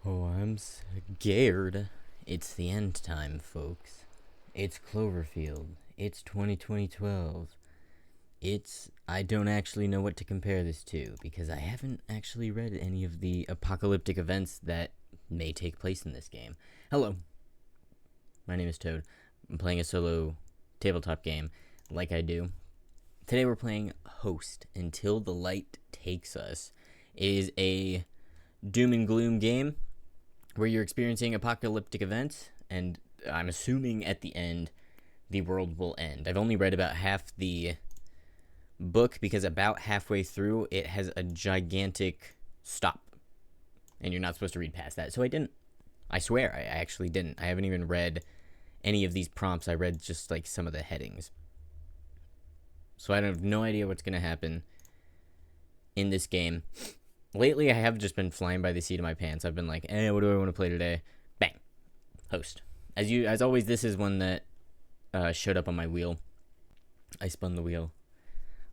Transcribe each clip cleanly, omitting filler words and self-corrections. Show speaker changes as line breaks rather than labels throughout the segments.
Oh, I'm scared. It's the end time, folks. It's Cloverfield. It's 2012. I don't actually know what to compare this to because I haven't actually read any of the apocalyptic events that may take place in this game. Hello, my name is Toad. I'm playing a solo tabletop game like I do. Today we're playing Host Until the Light Takes Us. It is a doom and gloom game where you're experiencing apocalyptic events, and I'm assuming at the end the world will end. I've only read about half the book because about halfway through it has a gigantic stop, and you're not supposed to read past that. So I didn't. I swear, I actually didn't. I haven't even read any of these prompts. I read just like some of the headings. So I have no idea what's going to happen in this game. Lately, I have just been flying by the seat of my pants. I've been like, what do I want to play today? Bang. Host. As always, this is one that showed up on my wheel. I spun the wheel.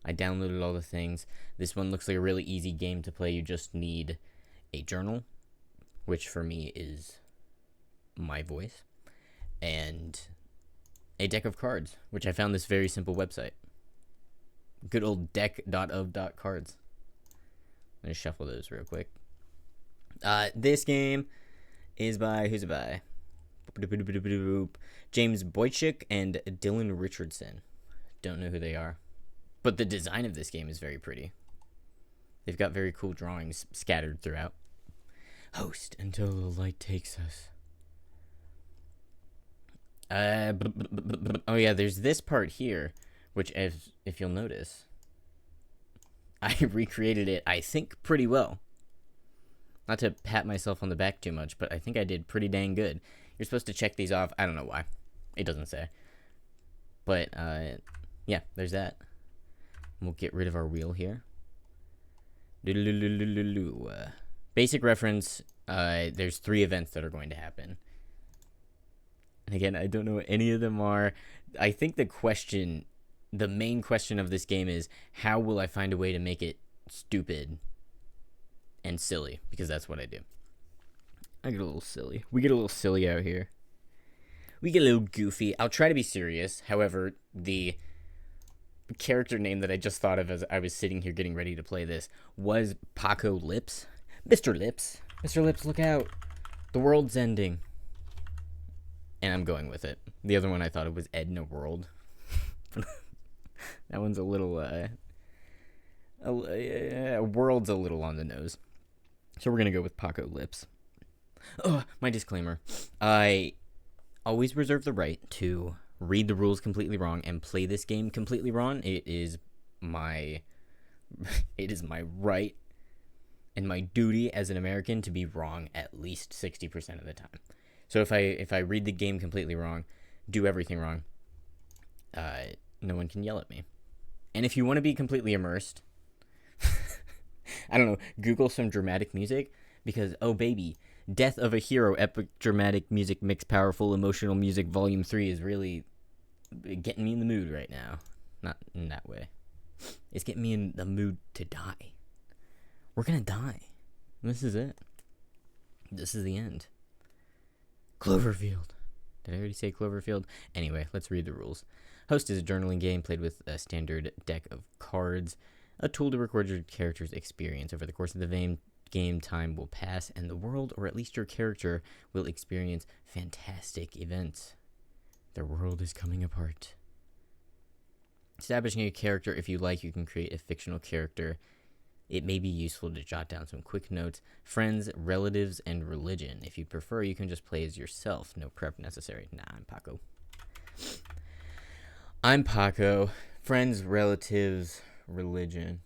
I downloaded all the things. This one looks like a really easy game to play. You just need a journal, which for me is my voice, and a deck of cards, which I found this very simple website. Good old deck.of.cards. I'm going to shuffle those real quick. This game is by, who's it by? James Boychuk and Dylan Richardson. Don't know who they are. But the design of this game is very pretty. They've got very cool drawings scattered throughout. Host Until the Light Takes Us. Oh yeah, there's this part here, which if you'll notice, I recreated it, I think, pretty well. Not to pat myself on the back too much, but I think I did pretty dang good. You're supposed to check these off. I don't know why. It doesn't say. But, yeah, there's that. We'll get rid of our wheel here. Basic reference, there's 3 events that are going to happen. And again, I don't know what any of them are. I think the main question of this game is, how will I find a way to make it stupid and silly? Because that's what I do. I get a little silly. We get a little silly out here. We get a little goofy. I'll try to be serious. However, the character name that I just thought of as I was sitting here getting ready to play this was Paco Lips. Mr. Lips. Mr. Lips, look out. The world's ending. And I'm going with it. The other one I thought it was Edna World. That one's a little, world's a little on the nose. So we're going to go with Paco Lips. Oh, my disclaimer. I always reserve the right to read the rules completely wrong and play this game completely wrong. It is my right and my duty as an American to be wrong at least 60% of the time. So if I read the game completely wrong, do everything wrong, no one can yell at me. And if you want to be completely immersed, I don't know, Google some dramatic music, because, oh baby, Death of a Hero, epic dramatic music mix, powerful emotional music, volume 3 is really getting me in the mood right now. Not in that way. It's getting me in the mood to die. We're gonna die. This is it. This is the end. Cloverfield. Did I already say Cloverfield? Anyway, let's read the rules. Host is a journaling game played with a standard deck of cards. A tool to record your character's experience. Over the course of the game, time will pass, and the world, or at least your character, will experience fantastic events. Their world is coming apart. Establishing a character, if you like, you can create a fictional character. It may be useful to jot down some quick notes. Friends, relatives, and religion. If you prefer, you can just play as yourself. No prep necessary. Nah, I'm Paco. I'm Paco. Friends, relatives, religion.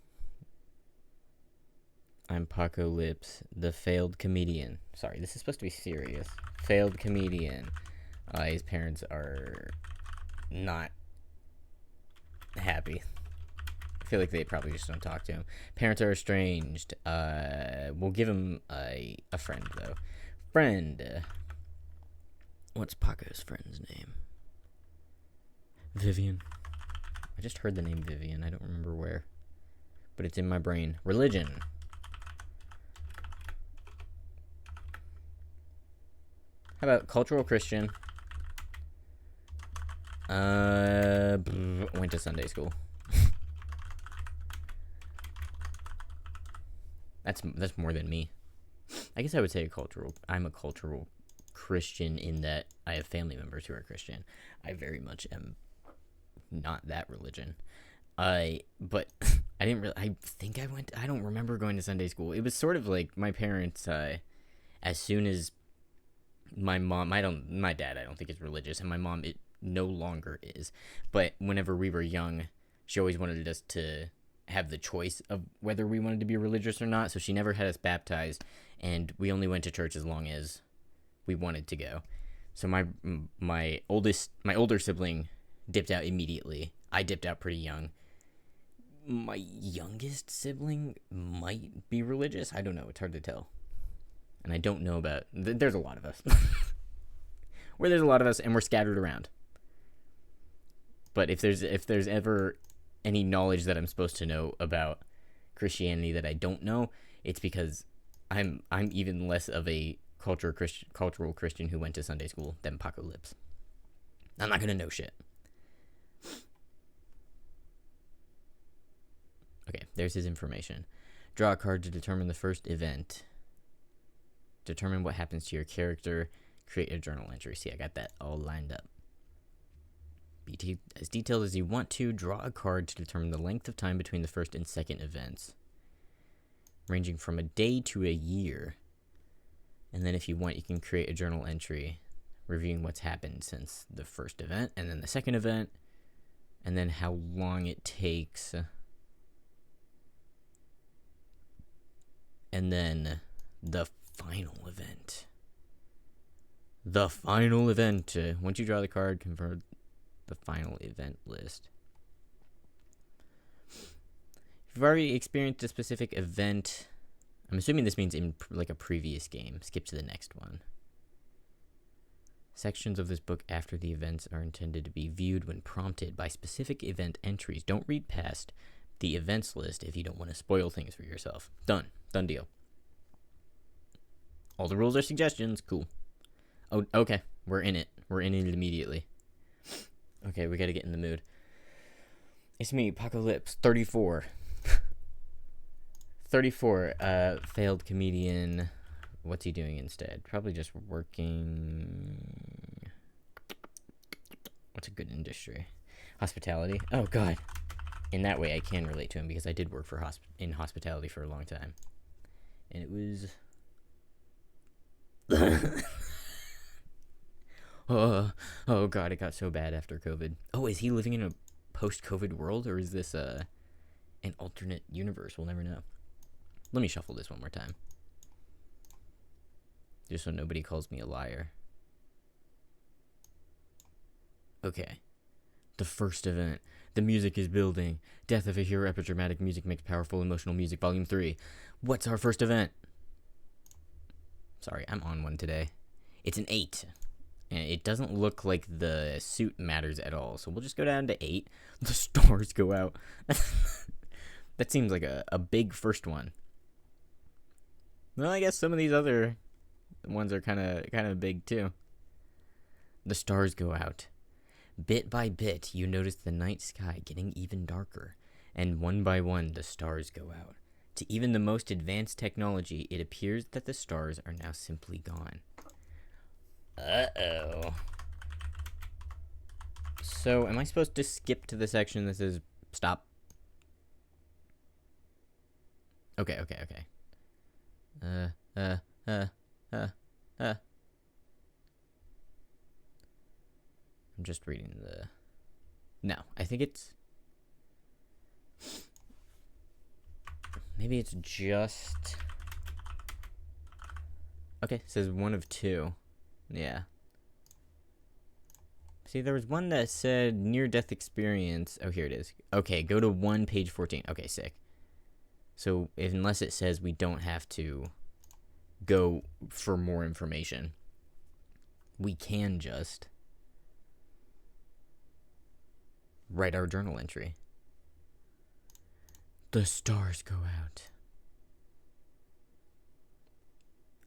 I'm Paco Lips, the failed comedian. Sorry, this is supposed to be serious. Failed comedian. His parents are not happy. I feel like they probably just don't talk to him. Parents are estranged. We'll give him a friend, though. Friend. What's Paco's friend's name? Vivian. I just heard the name Vivian. I don't remember where. But it's in my brain. Religion. How about cultural Christian? Went to Sunday school. That's more than me. I guess I would say I'm a cultural Christian in that I have family members who are Christian. I very much am not that religion. But I didn't really. I think I went. I don't remember going to Sunday school. It was sort of like my parents. As soon as my mom, my dad, I don't think is religious, and my mom, it no longer is. But whenever we were young, she always wanted us to have the choice of whether we wanted to be religious or not. So she never had us baptized, and we only went to church as long as we wanted to go. So my older sibling dipped out immediately. I dipped out pretty young. My youngest sibling might be religious. I don't know. It's hard to tell. And I don't know about... There's a lot of us. There's a lot of us, and we're scattered around. But if there's ever any knowledge that I'm supposed to know about Christianity that I don't know, it's because I'm even less of a cultural Christian who went to Sunday school than Paco Lips. I'm not gonna know shit. Okay, there's his information. Draw a card to determine the first event. Determine what happens to your character. Create a journal entry. See, I got that all lined up. Be as detailed as you want to. Draw a card to determine the length of time between the first and second events, ranging from a day to a year. And then if you want, you can create a journal entry reviewing what's happened since the first event, and then the second event, and then how long it takes. And then the final event. The final event. Once you draw the card, convert the final event list. If you've already experienced a specific event, I'm assuming this means in like a previous game. Skip to the next one. Sections of this book after the events are intended to be viewed when prompted by specific event entries. Don't read past the events list if you don't want to spoil things for yourself. Done deal. All the rules are suggestions. Cool. Oh, okay. We're in it immediately. Okay, we gotta get in the mood. It's me, Paco Lips, 34. 34, failed comedian. What's he doing instead? Probably just working... What's a good industry? Hospitality. Oh, God. In that way, I can relate to him because I did work for in hospitality for a long time. And it was... oh God, it got so bad after COVID. Oh, is he living in a post-COVID world, or is this an alternate universe? We'll never know. Let me shuffle this one more time, just so nobody calls me a liar. Okay. The first event. The music is building. Death of a hero. Epidramatic music makes powerful emotional music. Volume 3. What's our first event? Sorry, I'm on one today. It's an 8. And it doesn't look like the suit matters at all. So we'll just go down to 8. The stars go out. That seems like a big first one. Well, I guess some of these other ones are kind of big too. The stars go out. Bit by bit, you notice the night sky getting even darker. And one by one, the stars go out. To even the most advanced technology, it appears that the stars are now simply gone. Uh-oh. So, am I supposed to skip to the section that says stop? Okay. I'm just reading the... No, I think it's... Maybe it's just... Okay, it says 1 of 2. Yeah. See, there was one that said near-death experience. Oh, here it is. Okay, go to 1, page 14. Okay, sick. So, unless it says we don't have to go for more information, we can just write our journal entry. The stars go out.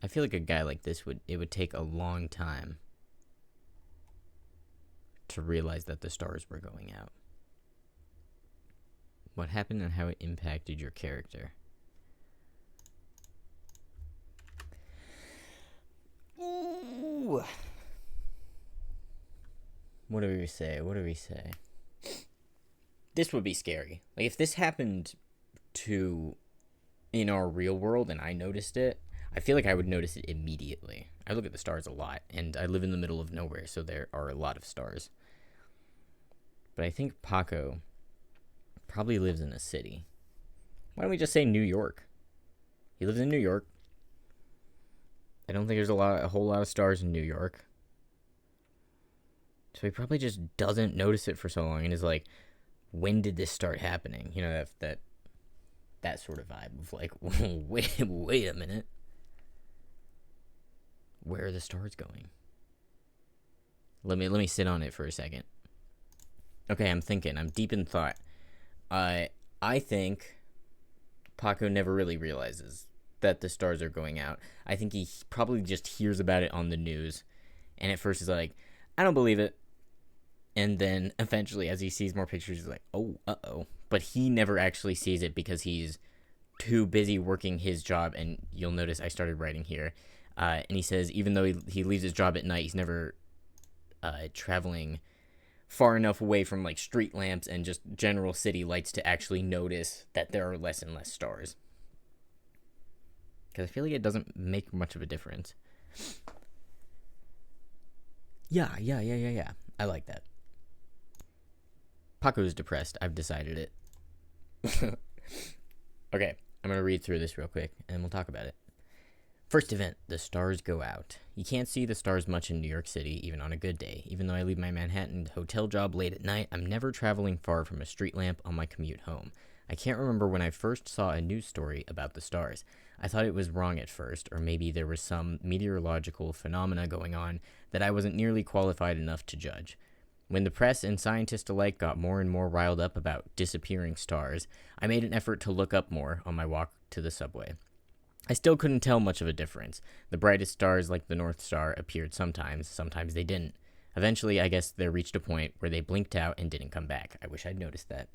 I feel like a guy like this would take a long time to realize that the stars were going out. What happened and how it impacted your character. Ooh. What do we say? This would be scary. Like, if this happened in our real world and I noticed it, I feel like I would notice it immediately. I look at the stars a lot, and I live in the middle of nowhere, so there are a lot of stars. But I think Paco probably lives in a city. Why don't we just say New York? He lives in New York. I don't think there's a whole lot of stars in New York. So he probably just doesn't notice it for so long and is like, when did this start happening? You know, that sort of vibe of like, wait a minute. Where are the stars going? Let me sit on it for a second. Okay, I'm thinking. I'm deep in thought. I think Paco never really realizes that the stars are going out. I think he probably just hears about it on the news, and at first is like, I don't believe it. And then eventually, as he sees more pictures, he's like, oh, uh-oh. But he never actually sees it because he's too busy working his job. And you'll notice I started writing here. And he says even though he leaves his job at night, he's never traveling far enough away from like street lamps and just general city lights to actually notice that there are less and less stars. Because I feel like it doesn't make much of a difference. Yeah. I like that. Paco's depressed. I've decided it. Okay, I'm going to read through this real quick, and we'll talk about it. First event, the stars go out. You can't see the stars much in New York City, even on a good day. Even though I leave my Manhattan hotel job late at night, I'm never traveling far from a street lamp on my commute home. I can't remember when I first saw a news story about the stars. I thought it was wrong at first, or maybe there was some meteorological phenomena going on that I wasn't nearly qualified enough to judge. When the press and scientists alike got more and more riled up about disappearing stars, I made an effort to look up more on my walk to the subway. I still couldn't tell much of a difference. The brightest stars, like the North Star, appeared sometimes they didn't. Eventually, I guess there reached a point where they blinked out and didn't come back. I wish I'd noticed that.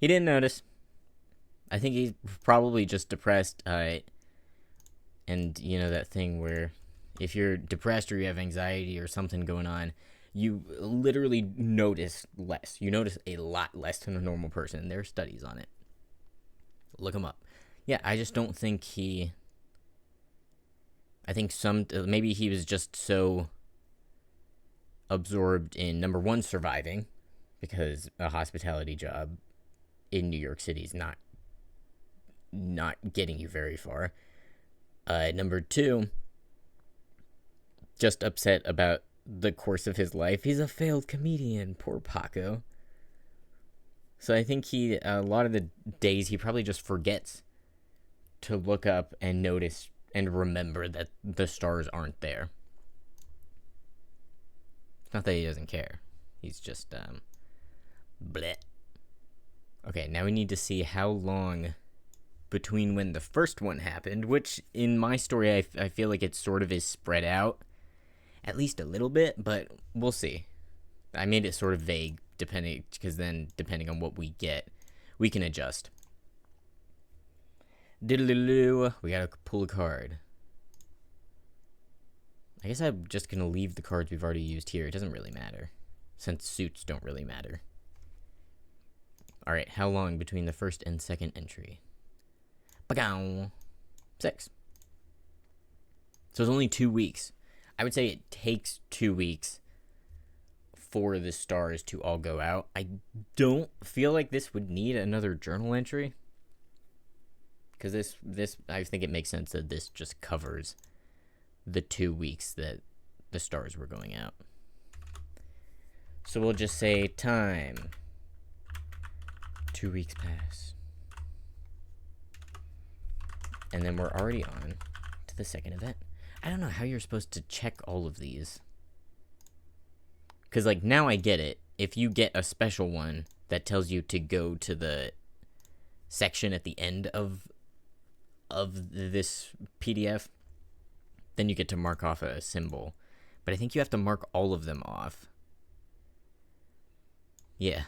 He didn't notice. I think he's probably just depressed, and, you know, that thing where if you're depressed or you have anxiety or something going on, you literally notice less. You notice a lot less than a normal person. There are studies on it. Look them up. Yeah, I just don't think I think maybe he was just so absorbed in, number one, surviving, because a hospitality job in New York City is not getting you very far. Number two, just upset about the course of his life. He's a failed comedian, poor Paco. So I think a lot of the days he probably just forgets to look up and notice and remember that the stars aren't there. It's not that he doesn't care. He's just, bleh. Okay, now we need to see how long between when the first one happened, which in my story I feel like it sort of is spread out at least a little bit, but we'll see. I made it sort of vague because then depending on what we get, we can adjust. Diddle-diddle-doo, we gotta pull a card. I guess I'm just gonna leave the cards we've already used here. It doesn't really matter, since suits don't really matter. Alright, how long between the first and second entry? Ba-gow! 6. So it's only 2 weeks. I would say it takes 2 weeks for the stars to all go out. I don't feel like this would need another journal entry, because this I think it makes sense that this just covers the 2 weeks that the stars were going out. So we'll just say time. 2 weeks pass. And then we're already on to the second event. I don't know how you're supposed to check all of these. Because, like, now I get it. If you get a special one that tells you to go to the section at the end of this PDF, then you get to mark off a symbol. But I think you have to mark all of them off. Yeah.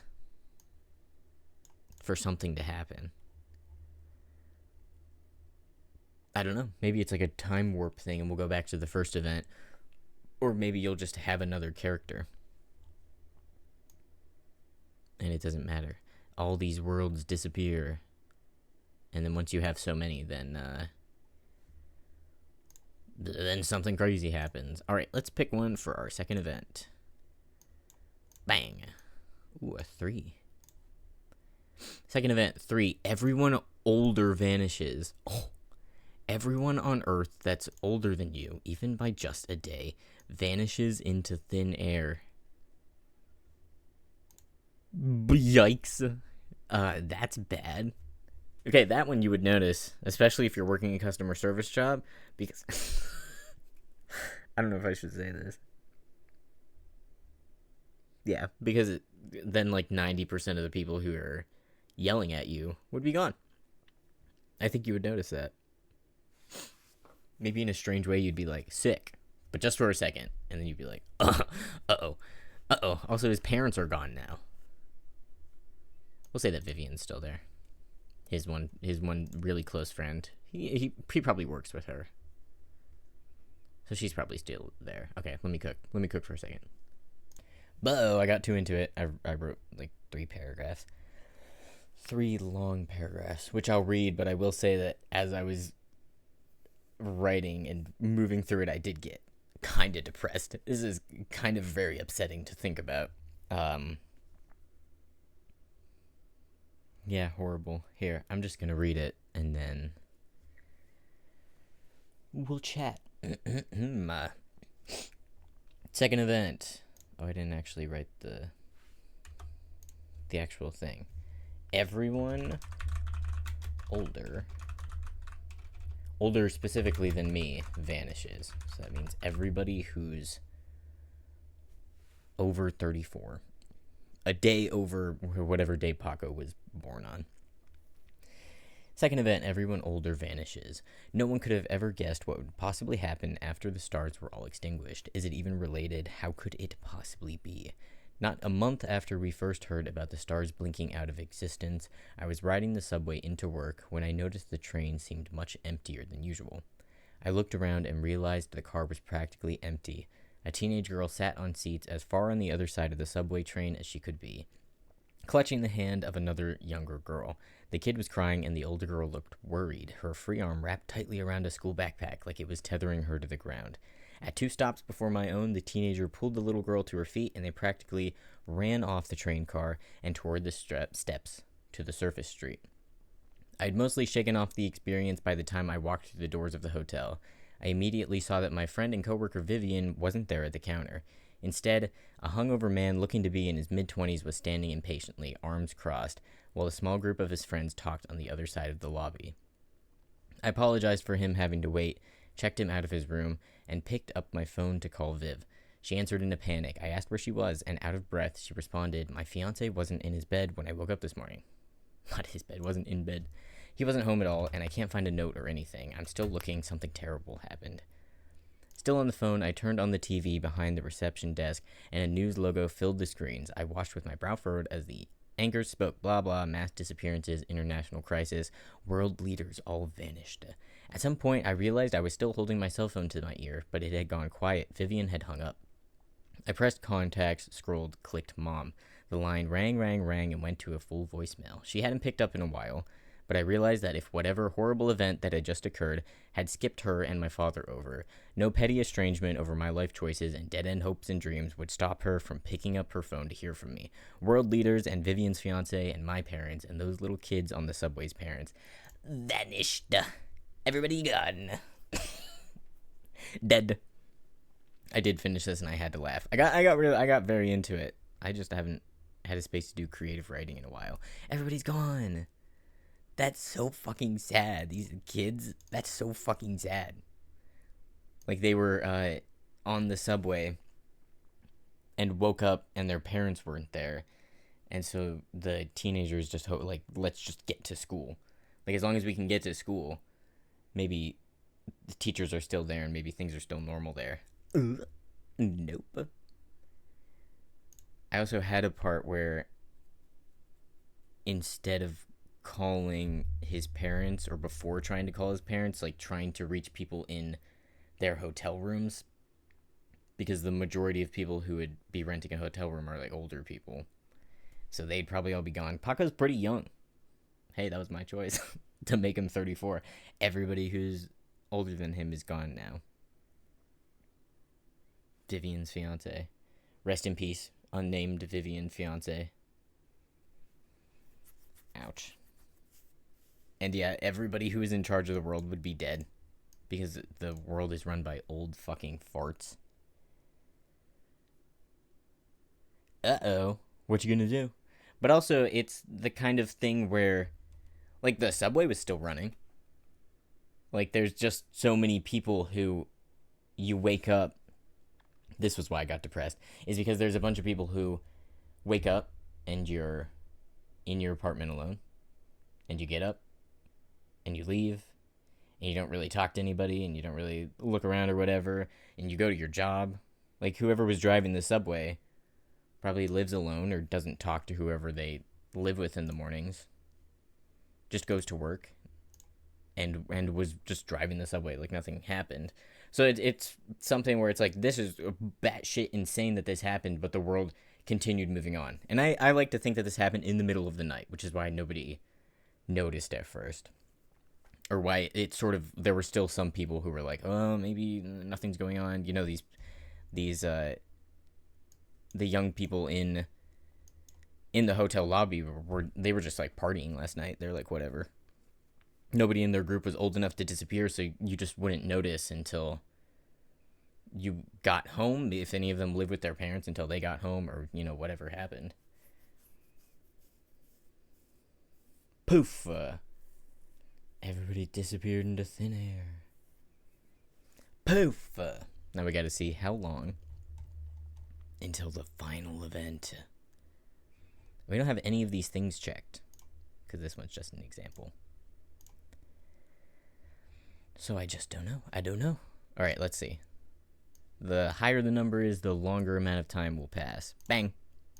For something to happen. I don't know. Maybe it's like a time warp thing and we'll go back to the first event. Or maybe you'll just have another character. And it doesn't matter. All these worlds disappear. And then once you have so many, then something crazy happens. Alright, let's pick one for our second event. Bang. Ooh, a 3. Second event, 3. Everyone older vanishes. Oh. Everyone on Earth that's older than you, even by just a day, vanishes into thin air. Yikes. That's bad. Okay, that one you would notice, especially if you're working a customer service job, because... I don't know if I should say this. Yeah, because then like 90% of the people who are yelling at you would be gone. I think you would notice that. Maybe in a strange way you'd be like, sick, but just for a second, and then you'd be like, uh-oh. Also, his parents are gone now. We'll say that Vivian's still there. His one really close friend. He probably works with her. So she's probably still there. Okay, let me cook for a second. But I got too into it. I wrote like 3 paragraphs. 3 long paragraphs, which I'll read, but I will say that as I was writing and moving through it, I did get kind of depressed. This is kind of very upsetting to think about. Yeah, horrible. Here, I'm just gonna read it and then we'll chat. Second event. Oh, I didn't actually write the actual thing. Everyone older specifically than me, vanishes. So that means everybody who's over 34. A day over whatever day Paco was born on. Second event, everyone older vanishes. No one could have ever guessed what would possibly happen after the stars were all extinguished. Is it even related? How could it possibly be? Not a month after we first heard about the stars blinking out of existence, I was riding the subway into work when I noticed the train seemed much emptier than usual. I looked around and realized the car was practically empty. A teenage girl sat on seats as far on the other side of the subway train as she could be, clutching the hand of another younger girl. The kid was crying and the older girl looked worried, her free arm wrapped tightly around a school backpack like it was tethering her to the ground. At 2 stops before my own, the teenager pulled the little girl to her feet and they practically ran off the train car and toward the steps to the surface street. I'd mostly shaken off the experience by the time I walked through the doors of the hotel. I immediately saw that my friend and coworker Vivian wasn't there at the counter. Instead, a hungover man looking to be in his mid-20s was standing impatiently, arms crossed, while a small group of his friends talked on the other side of the lobby. I apologized for him having to wait, checked him out of his room, and picked up my phone to call Viv. She answered in a panic. I asked where she was, and out of breath, she responded, "My fiancé wasn't in his bed when I woke up this morning." Not his bed, wasn't in bed. He wasn't home at all, and I can't find a note or anything. I'm still looking. Something terrible happened. Still on the phone, I turned on the TV behind the reception desk, and a news logo filled the screens. I watched with my brow furrowed as the anchors spoke blah blah, mass disappearances, international crisis, world leaders all vanished. At some point, I realized I was still holding my cell phone to my ear, but it had gone quiet. Vivian had hung up. I pressed contacts, scrolled, clicked mom. The line rang, and went to a full voicemail. She hadn't picked up in a while, but I realized that if whatever horrible event that had just occurred had skipped her and my father over, no petty estrangement over my life choices and dead-end hopes and dreams would stop her from picking up her phone to hear from me. World leaders and Vivian's fiancé and my parents and those little kids on the subway's parents vanished. Everybody gone. Dead. I did finish this and I had to laugh. I got very into it. I just haven't had a space to do creative writing in a while. Everybody's gone. That's so fucking sad. These kids, that's so fucking sad. Like they were on the subway and woke up and their parents weren't there. And so the teenagers just let's just get to school. Like as long as we can get to school, maybe the teachers are still there and maybe things are still normal there. Nope. I also had a part where instead of calling his parents, or before trying to call his parents, like trying to reach people in their hotel rooms, because the majority of people who would be renting a hotel room are like older people, so they'd probably all be gone. Paco's pretty young. Hey, that was my choice to make him 34. Everybody who's older than him is gone now. Vivian's fiance. Rest in peace, unnamed Vivian fiance. Ouch. And yeah, everybody who is in charge of the world would be dead, because the world is run by old fucking farts. Uh-oh. What you gonna do? But also, it's the kind of thing where, like, the subway was still running. Like, there's just so many people who you wake up. This was why I got depressed, is because there's a bunch of people who wake up and you're in your apartment alone, and you get up and you leave, and you don't really talk to anybody, and you don't really look around or whatever, and you go to your job. Like, whoever was driving the subway probably lives alone or doesn't talk to whoever they live with in the mornings. Just goes to work and was just driving the subway like nothing happened. So it's something where it's like, this is batshit insane that this happened, but the world continued moving on. And I like to think that this happened in the middle of the night, which is why nobody noticed at first. Or why it sort of, there were still some people who were like, oh, maybe nothing's going on. You know, these the young people in the hotel lobby they were just like partying last night. They're like, whatever. Nobody in their group was old enough to disappear, so you just wouldn't notice until you got home, if any of them lived with their parents until they got home, or, you know, whatever happened. Poof! Everybody disappeared into thin air. Poof! Now we gotta see how long until the final event. We don't have any of these things checked, because this one's just an example. So I just don't know. I don't know. All right, let's see. The higher the number is, the longer amount of time will pass. Bang.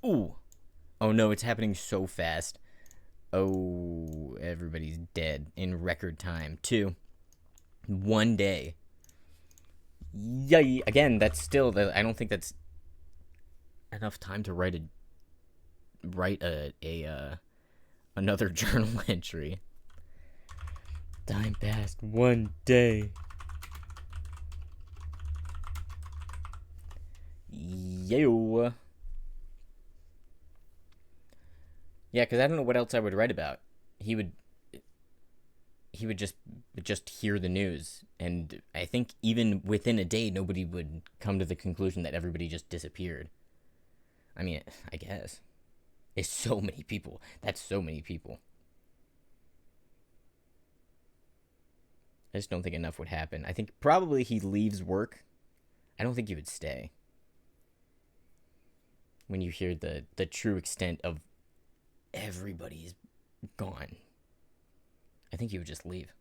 Ooh. Oh no, it's happening so fast. Oh, everybody's dead in record time. 2. 1 day. Yay. Again, that's still, I don't think that's enough time to write another journal entry. Time passed 1 day. Yo. Yeah, because I don't know what else I would write about. He would just hear the news, and I think even within a day, nobody would come to the conclusion that everybody just disappeared. I mean, I guess. It's so many people. That's so many people. I just don't think enough would happen. I think probably he leaves work. I don't think he would stay. When you hear the true extent of everybody's gone, I think he would just leave.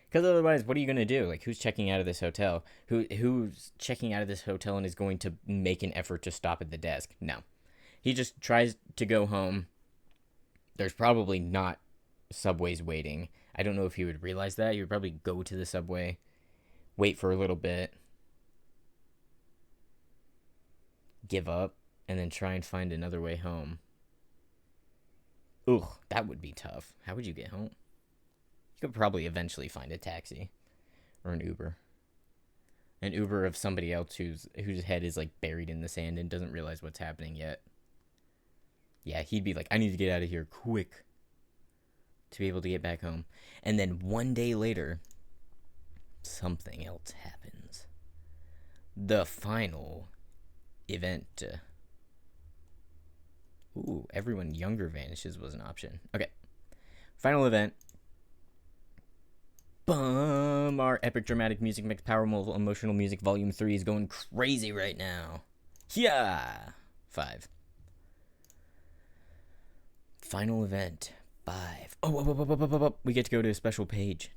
Because otherwise, what are you going to do? Like, who's checking out of this hotel? Who's checking out of this hotel and is going to make an effort to stop at the desk? No. He just tries to go home. There's probably not subways waiting. I don't know if he would realize that. He would probably go to the subway, wait for a little bit, give up, and then try and find another way home. Ugh, that would be tough. How would you get home? You could probably eventually find a taxi or an Uber. An Uber of somebody else whose head is like buried in the sand and doesn't realize what's happening yet. Yeah, he'd be like, I need to get out of here quick to be able to get back home. And then 1 day later, something else happens. The final event. Ooh, everyone younger vanishes was an option. Okay. Final event. Bum! Our epic dramatic music mix powerful emotional music volume 3 is going crazy right now. Yeah! 5. Final event. 5. Oh, we get to go to a special page.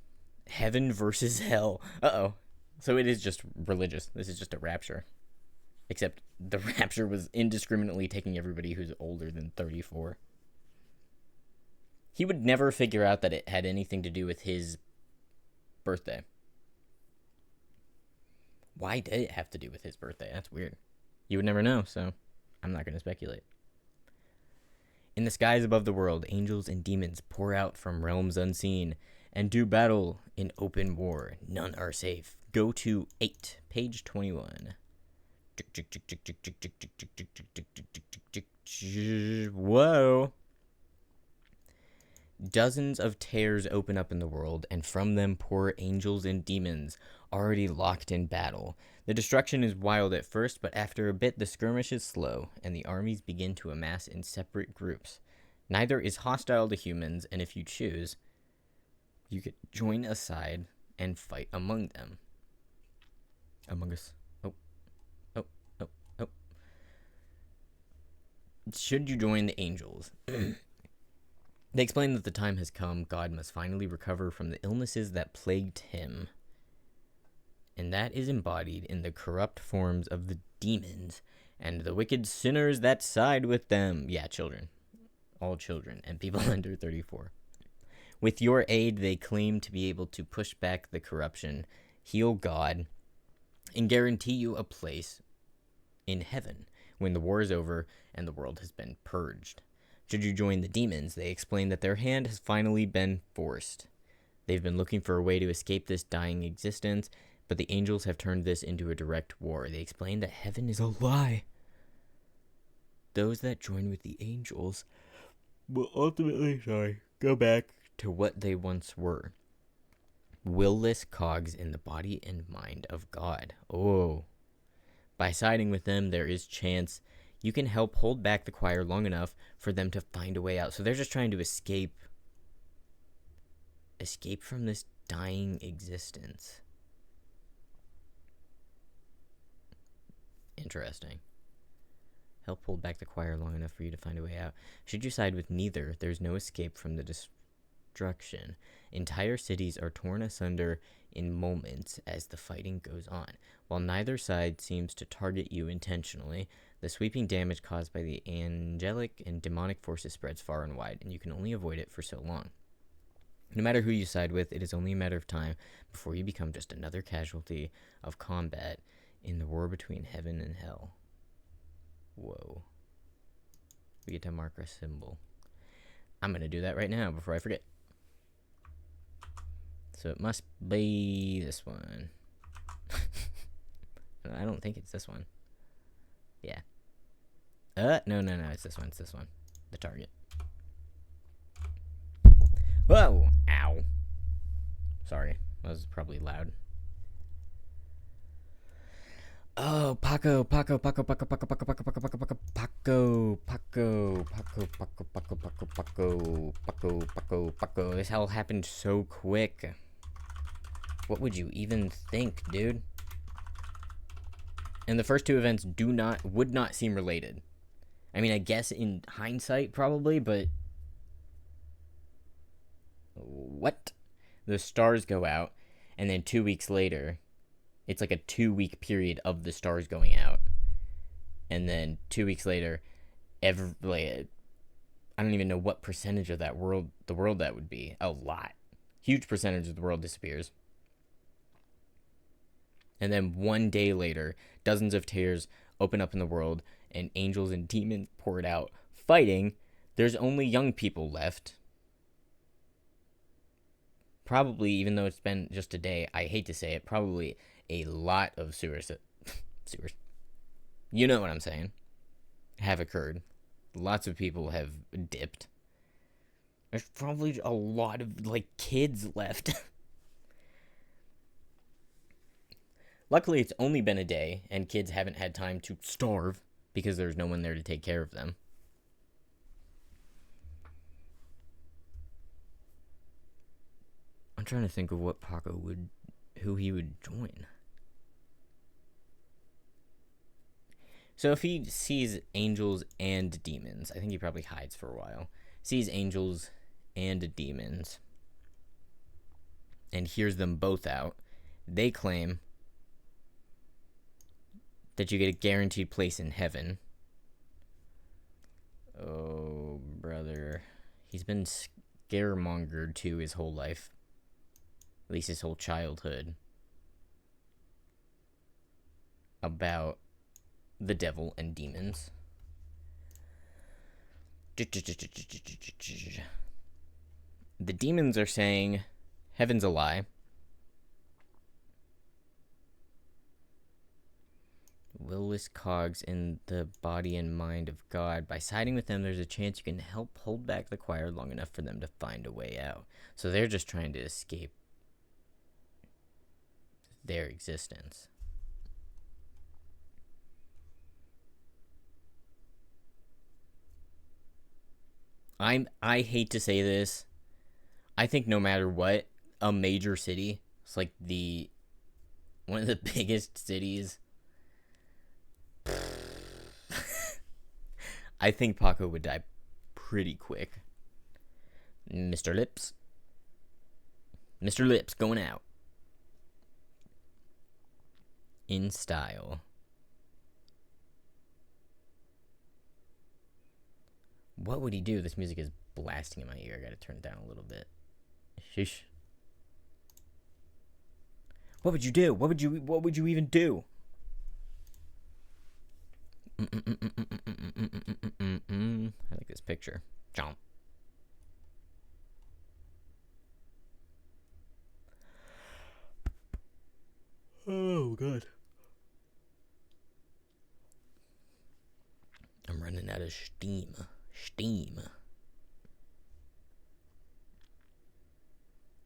Heaven versus hell. Uh-oh. So it is just religious. This is just a rapture. Except the rapture was indiscriminately taking everybody who's older than 34. He would never figure out that it had anything to do with his birthday. Why did it have to do with his birthday? That's weird. You would never know, so I'm not going to speculate. In the skies above the world, angels and demons pour out from realms unseen and do battle in open war. None are safe. Go to 8, page 21. Whoa. Dozens of tears open up in the world, and from them pour angels and demons, already locked in battle. The destruction is wild at first, but after a bit the skirmish is slow, and the armies begin to amass in separate groups. Neither is hostile to humans, and if you choose, you could join a side and fight among them. Among us. Oh. Should you join the angels? They explain that the time has come. God must finally recover from the illnesses that plagued him. And that is embodied in the corrupt forms of the demons and the wicked sinners that side with them. Yeah, children. All children and people under 34. With your aid, they claim to be able to push back the corruption, heal God, and guarantee you a place in heaven when the war is over and the world has been purged. Should you join the demons, they explain that their hand has finally been forced. They've been looking for a way to escape this dying existence, but the angels have turned this into a direct war. They explain that heaven is a lie. Those that join with the angels will ultimately, go back to what they once were. Willless cogs in the body and mind of God. Oh. By siding with them, there is chance you can help hold back the choir long enough for them to find a way out. So they're just trying to escape from this dying existence. Interesting. Help hold back the choir long enough for you to find a way out. Should you side with neither, there's no escape from the destruction. Entire cities are torn asunder in moments as the fighting goes on. While neither side seems to target you intentionally, the sweeping damage caused by the angelic and demonic forces spreads far and wide, and you can only avoid it for so long. No matter who you side with, it is only a matter of time before you become just another casualty of combat in the war between heaven and hell. Whoa. We get to mark our symbol. I'm going to do that right now before I forget. So it must be this one. I don't think it's this one. Yeah. No, it's this one. It's this one. The target. Whoa! Ow. Sorry. That was probably loud. Oh, Paco. This all happened so quick. What would you even think, dude? And the first two events would not seem related. I mean, I guess in hindsight, probably, but what? The stars go out, and then 2 weeks later, it's like a 2-week period of the stars going out, and then 2 weeks later, I don't even know what percentage of the world that would be. A lot. Huge percentage of the world disappears. And then 1 day later, dozens of tears open up in the world, and angels and demons pour it out, fighting. There's only young people left. Probably, even though it's been just a day, I hate to say it, probably a lot of sewers. You know what I'm saying. Have occurred. Lots of people have dipped. There's probably a lot of, kids left. Luckily, it's only been a day, and kids haven't had time to starve because there's no one there to take care of them. I'm trying to think of what Paco who he would join. So if he sees angels and demons, I think he probably hides for a while. Sees angels and demons. and hears them both out, they claim that you get a guaranteed place in heaven. Oh, brother. He's been scaremongered to his whole life. At least his whole childhood. About the devil and demons. The demons are saying heaven's a lie. Willless cogs in the body and mind of God. By siding with them, there's a chance you can help hold back the choir long enough for them to find a way out. So they're just trying to escape their existence. I hate to say this. I think no matter what, a major city, it's like one of the biggest cities. I think Paco would die pretty quick. Mr. Lips. Mr. Lips going out. In style. What would he do? This music is blasting in my ear. I gotta turn it down a little bit. Sheesh. What would you do? What would you even do? I like this picture. Jump. Oh, God. I'm running out of steam.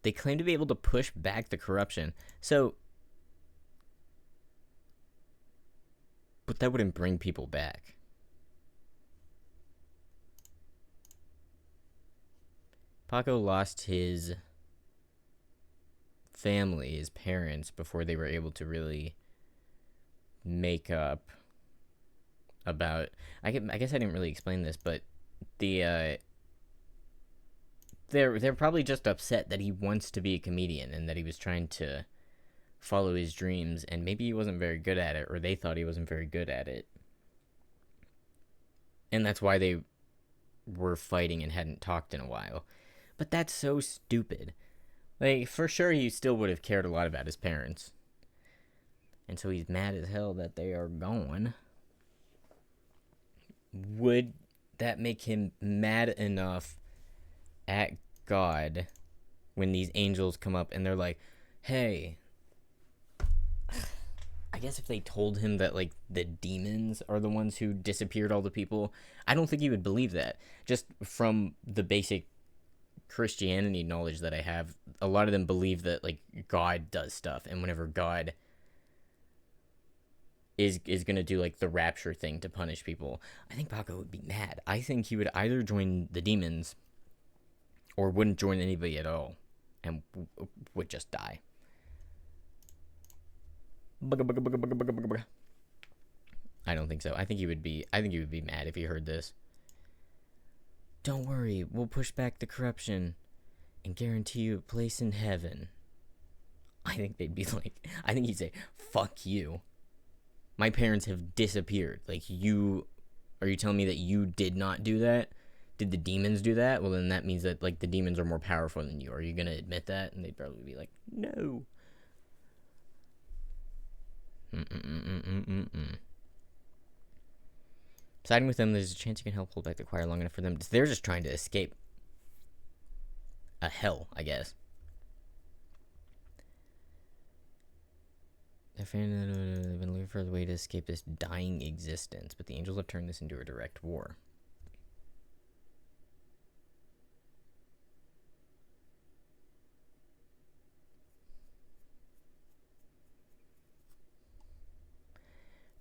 They claim to be able to push back the corruption. So, but that wouldn't bring people back. Paco lost his family, his parents, before they were able to really make up about... I guess I didn't really explain this, but they're probably just upset that he wants to be a comedian and that he was trying to follow his dreams, and maybe he wasn't very good at it, or they thought he wasn't very good at it. And that's why they were fighting and hadn't talked in a while. But that's so stupid. Like, for sure he still would have cared a lot about his parents. And so he's mad as hell that they are gone. Would that make him mad enough at God when these angels come up and they're like, hey... I guess if they told him that, like, the demons are the ones who disappeared all the people, I don't think he would believe that. Just from the basic Christianity knowledge that I have, a lot of them believe that, like, God does stuff, and whenever God is going to do, like, the rapture thing to punish people, I think Paco would be mad. I think he would either join the demons or wouldn't join anybody at all and would just die. I don't think so. I think he would be mad if he heard this. Don't worry, we'll push back the corruption and guarantee you a place in heaven. I think they'd be like, I think he'd say, fuck you. My parents have disappeared. Like, are you telling me that you did not do that? Did the demons do that? Well, then that means that, like, the demons are more powerful than you. Are you gonna admit that? And they'd probably be like, no. Siding with them, there's a chance you can help hold back the choir long enough for them. They're just trying to escape a hell, I guess. They've been looking for a way to escape this dying existence, but the angels have turned this into a direct war.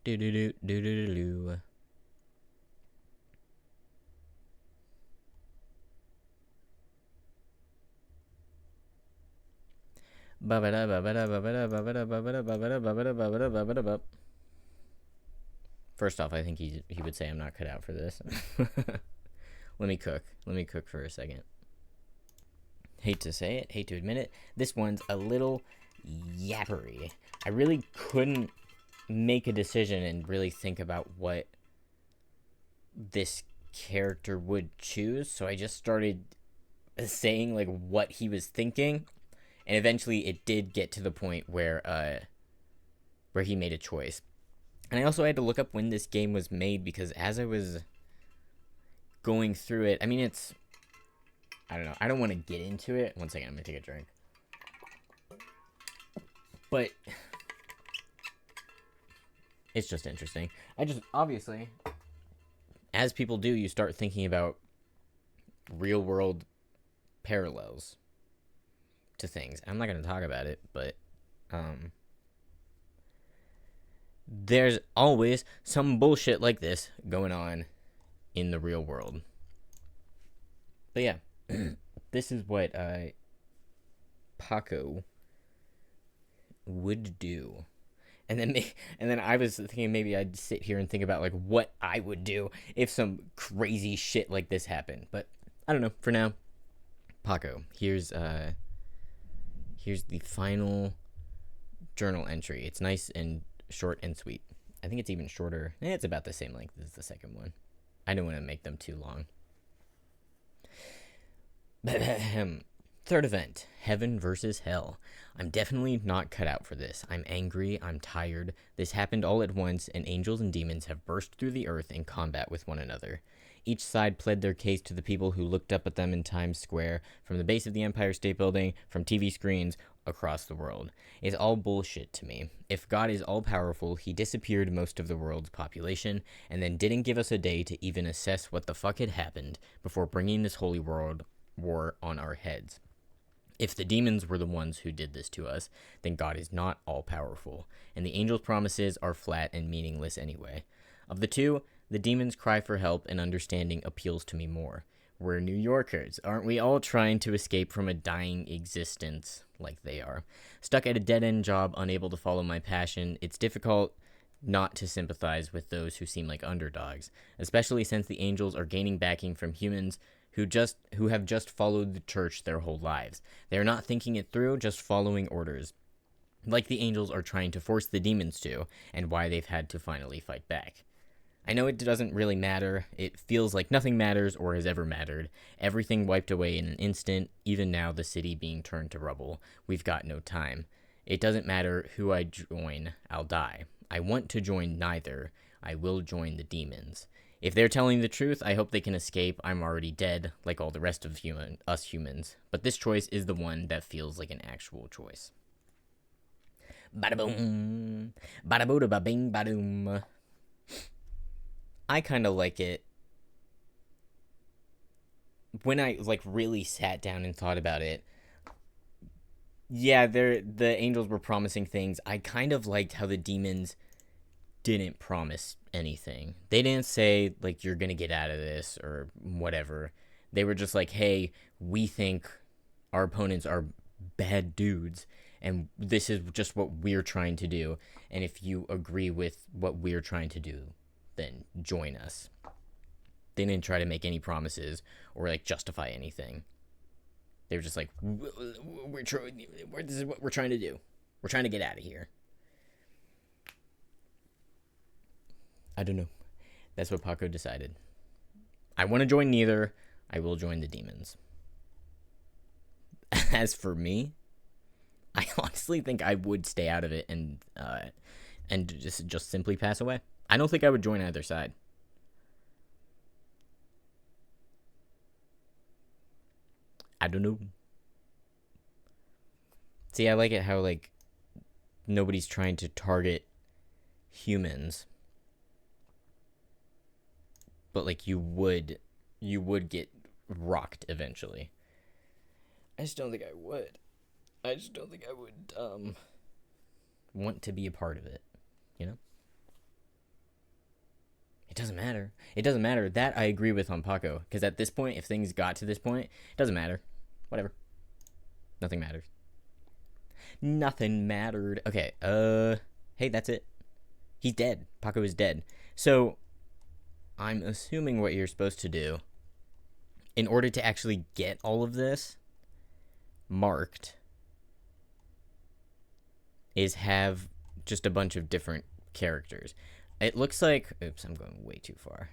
Do-do-do-do-do-do. First off, I think he would say I'm not cut out for this. Let me cook for a second. hate to say it, hate to admit it, this one's a little yappery. I really couldn't make a decision and really think about what this character would choose, so I just started saying like what he was thinking, and eventually it did get to the point where he made a choice. And I also had to look up when this game was made, because as I was going through it, I mean, it's, I don't know, I don't want to get into it. One second, I'm gonna take a drink. But it's just interesting. I just, obviously, as people do, you start thinking about real world parallels to things. I'm not going to talk about it, but there's always some bullshit like this going on in the real world. But yeah, this is what Paco would do. And then I was thinking maybe I'd sit here and think about like what I would do if some crazy shit like this happened. But I don't know. For now, Paco, here's the final journal entry. It's nice and short and sweet. I think it's even shorter. It's about the same length as the second one. I don't want to make them too long. Third event, Heaven versus Hell. I'm definitely not cut out for this. I'm angry, I'm tired. This happened all at once, and angels and demons have burst through the earth in combat with one another. Each side pled their case to the people who looked up at them in Times Square, from the base of the Empire State Building, from TV screens, across the world. It's all bullshit to me. If God is all-powerful, he disappeared most of the world's population, and then didn't give us a day to even assess what the fuck had happened before bringing this holy world war on our heads. If the demons were the ones who did this to us, then God is not all-powerful, and the angels' promises are flat and meaningless anyway. Of the two, the demons' cry for help and understanding appeals to me more. We're New Yorkers. Aren't we all trying to escape from a dying existence like they are? Stuck at a dead-end job, unable to follow my passion, it's difficult not to sympathize with those who seem like underdogs, especially since the angels are gaining backing from humans who have just followed the church their whole lives. They are not thinking it through, just following orders, like the angels are trying to force the demons to, and why they've had to finally fight back. I know it doesn't really matter. It feels like nothing matters or has ever mattered. Everything wiped away in an instant, even now the city being turned to rubble. We've got no time. It doesn't matter who I join, I'll die. I want to join neither. I will join the demons. If they're telling the truth, I hope they can escape. I'm already dead, like all the rest of us humans. But this choice is the one that feels like an actual choice. Bada boom. Bada booda ba bing badoom. I kind of like it. When I like really sat down and thought about it, yeah, the angels were promising things. I kind of liked how the demons didn't promise anything. They didn't say like you're gonna get out of this or whatever. They were just like, hey, we think our opponents are bad dudes, and this is just what we're trying to do. And if you agree with what we're trying to do, then join us. They didn't try to make any promises or like justify anything. They were just like, this is what we're trying to do. We're trying to get out of here. I don't know. That's what Paco decided. I want to join neither. I will join the demons. As for me, I honestly think I would stay out of it and just simply pass away. I don't think I would join either side. I don't know. See, I like it how like nobody's trying to target humans, but like you would get rocked eventually. I just don't think I would. I just don't think I would want to be a part of it, you know? It doesn't matter. It doesn't matter. That I agree with on Paco, because at this point, if things got to this point, it doesn't matter. Whatever. Nothing matters. Nothing mattered. Okay, hey, that's it. He's dead. Paco is dead. So, I'm assuming what you're supposed to do, in order to actually get all of this, marked is have just a bunch of different characters. It looks like... Oops, I'm going way too far.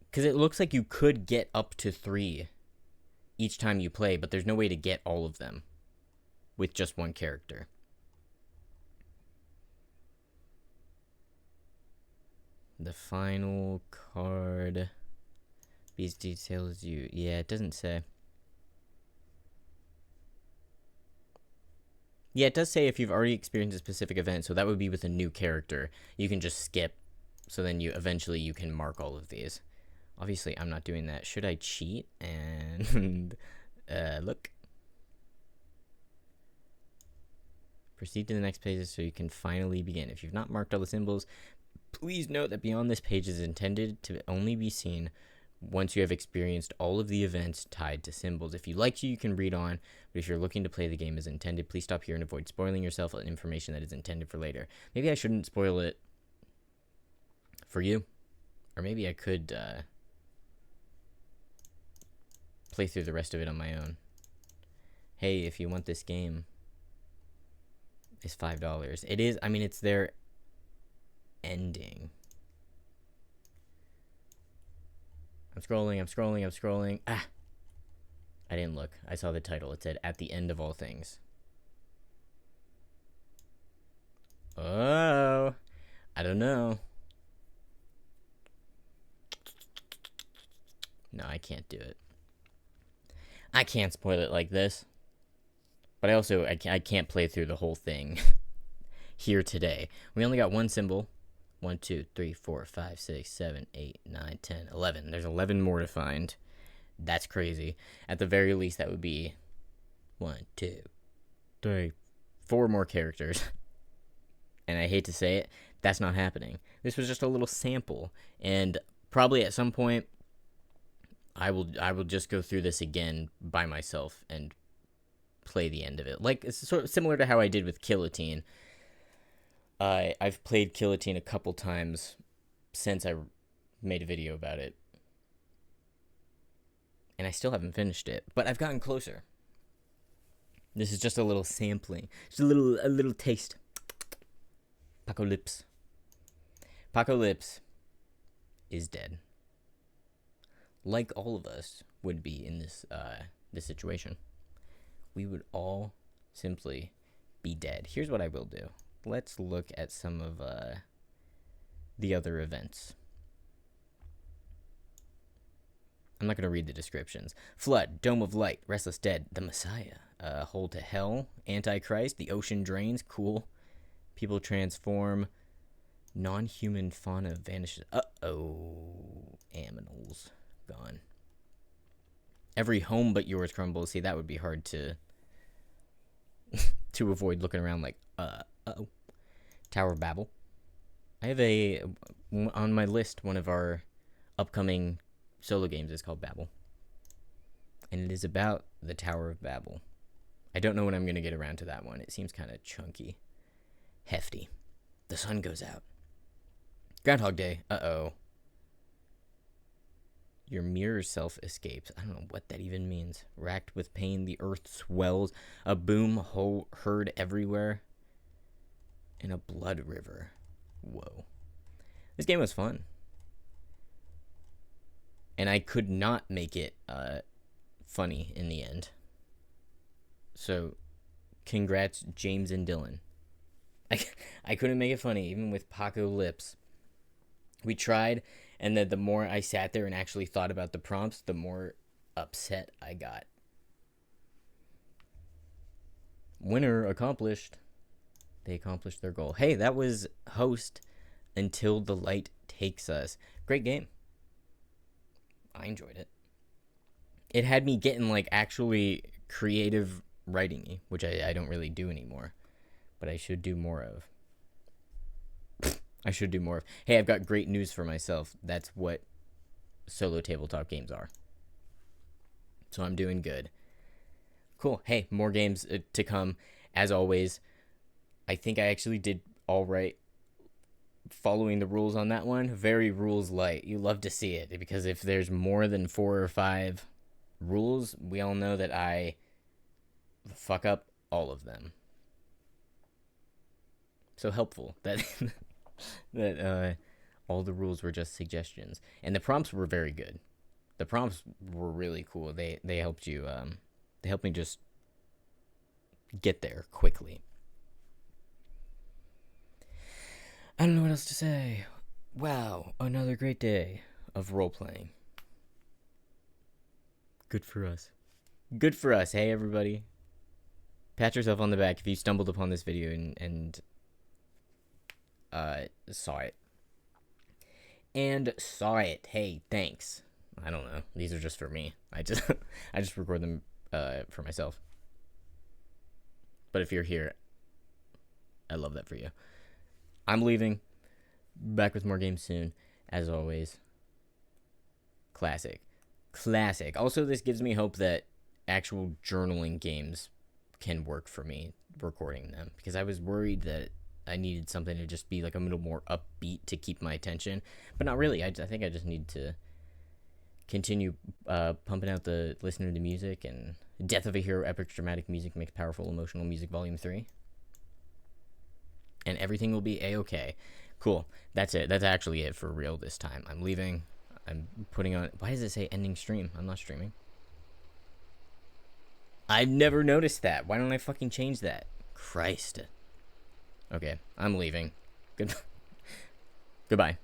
Because it looks like you could get up to 3 each time you play, but there's no way to get all of them with just one character. The final card. These details you... Yeah, it doesn't say. Yeah, it does say if you've already experienced a specific event, so that would be with a new character. You can just skip, so then you eventually you can mark all of these. Obviously, I'm not doing that. Should I cheat? And look. Proceed to the next page so you can finally begin. If you've not marked all the symbols, please note that beyond this page is intended to only be seen once you have experienced all of the events tied to symbols. If you'd like to, you can read on, but if you're looking to play the game as intended, please stop here and avoid spoiling yourself on information that is intended for later. Maybe I shouldn't spoil it for you, or maybe I could play through the rest of it on my own. Hey, if you want this game, it's $5. It is, I mean, it's their ending. I'm scrolling. Ah! I didn't look. I saw the title. It said, At the End of All Things. Oh! I don't know. No, I can't do it. I can't spoil it like this. But I can't play through the whole thing here today. We only got one symbol. 1, 2, 3, 4, 5, 6, 7, 8, 9, 10, 11. There's 11 more to find. That's crazy. At the very least, that would be 1, 2, 3, 4 more characters. And I hate to say it, that's not happening. This was just a little sample. And probably at some point, I will just go through this again by myself and play the end of it. Like, it's sort of similar to how I did with Guillotine. I've played Guillotine a couple times since I made a video about it. And I still haven't finished it, but I've gotten closer. This is just a little sampling. Just a little taste. Paco Lips. Paco Lips is dead. Like all of us would be in this situation. We would all simply be dead. Here's what I will do. Let's look at some of the other events. I'm not going to read the descriptions. Flood, Dome of Light, Restless Dead, The Messiah, Hole to Hell, Antichrist, The Ocean Drains, cool. People transform, non-human fauna vanishes. Uh-oh. Aminals gone. Every home but yours crumbles. See, that would be hard to to avoid looking around like, uh-oh. Tower of Babel. I have on my list, one of our upcoming solo games is called Babel. And it is about the Tower of Babel. I don't know when I'm going to get around to that one. It seems kind of chunky. Hefty. The sun goes out. Groundhog Day. Uh-oh. Your mirror self escapes. I don't know what that even means. Racked with pain, the earth swells. A boom heard everywhere. In a blood river. Whoa. This game was fun. And I could not make it funny in the end. So, congrats, James and Dylan. I couldn't make it funny, even with Paco Lips. We tried, and then the more I sat there and actually thought about the prompts, the more upset I got. Winner accomplished. They accomplished their goal. Hey, that was Host Until the Light Takes Us. Great game. I enjoyed it. It had me getting, like, actually creative writing-y, which I don't really do anymore. But I should do more of. I should do more of. Hey, I've got great news for myself. That's what solo tabletop games are. So I'm doing good. Cool. Hey, more games to come. As always, I think I actually did all right following the rules on that one. Very rules light. You love to see it, because if there's more than 4 or 5 Rules, we all know that I fuck up all of them. So helpful that that all the rules were just suggestions, and the prompts were very good. The prompts were really cool. They helped you. They helped me just get there quickly. I don't know what else to say. Wow, another great day of role playing. Good for us. Good for us. Hey, everybody. Pat yourself on the back if you stumbled upon this video and saw it. And saw it. Hey, thanks. I don't know. These are just for me. I just record them for myself. But if you're here, I love that for you. I'm leaving. Back with more games soon. As always. Classic. Also, this gives me hope that actual journaling games can work for me recording them, because I was worried that I needed something to just be like a little more upbeat to keep my attention, but not really. I think I just need to continue pumping out the listening to music, and Death of a Hero, epic dramatic music makes powerful emotional music, volume 3, and everything will be a-okay. Cool. That's it. That's actually it for real this time. I'm leaving. I'm putting on... Why does it say ending stream? I'm not streaming. I've never noticed that. Why don't I fucking change that? Christ. Okay, I'm leaving. Goodbye.